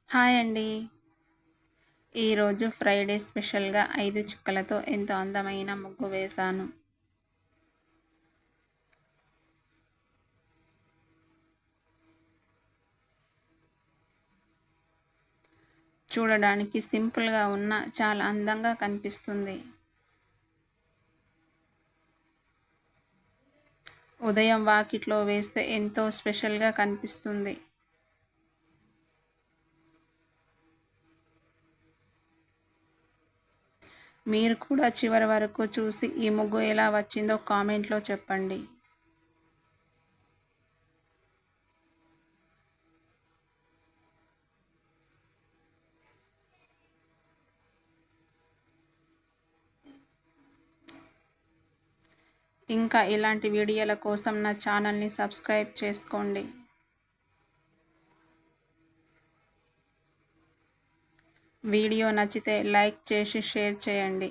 Hi అండి. ఈరోజు Friday స్పెషల్‌గా 5 చుక్కలతో ఎంతో అందమైన ముగ్గు వేశాను. చూడడానికి సింపుల్‌గా ఉన్నా చాలా అందంగా కనిపిస్తుంది. ఉదయం వాకిట్లో వేస్తే ఎంతో స్పెషల్‌గా కనిపిస్తుంది. మీరు కూడా చివరి వరకు చూసి ఈ ముగ్గు ఎలా వచ్చిందో కామెంట్‌లో చెప్పండి. ఇంకా ఇలాంటి వీడియోల కోసం నా ఛానల్‌ని సబ్స్క్రైబ్ చేసుకోండి. వీడియో నచ్చితే లైక్ చేసి షేర్ చేయండి.